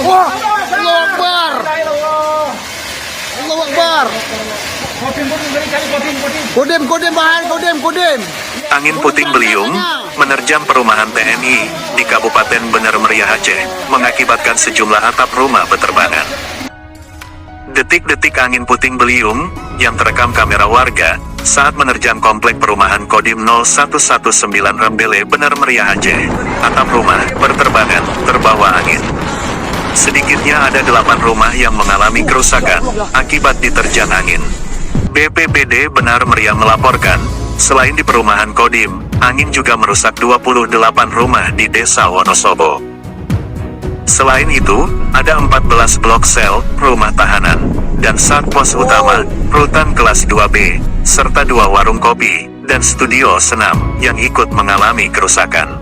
Wah, Allahu Akbar. Allahu Akbar. Kodim bahan, kodim. Angin puting beliung menerjang perumahan TNI di Kabupaten Bener Meriah Aceh, mengakibatkan sejumlah atap rumah berterbangan. Detik-detik angin puting beliung yang terekam kamera warga saat menerjang komplek perumahan Kodim 0119 Rembele Bener Meriah Aceh. Atap rumah berterbangan terbawa angin. Sedikitnya ada 8 rumah yang mengalami kerusakan akibat diterjang angin. BPBD Bener Meriah melaporkan, selain di perumahan Kodim, angin juga merusak 28 rumah di Desa Wonosobo. Selain itu, ada 14 blok sel, rumah tahanan, dan satpos utama, rutan kelas 2B, serta 2 warung kopi, dan studio senam, yang ikut mengalami kerusakan.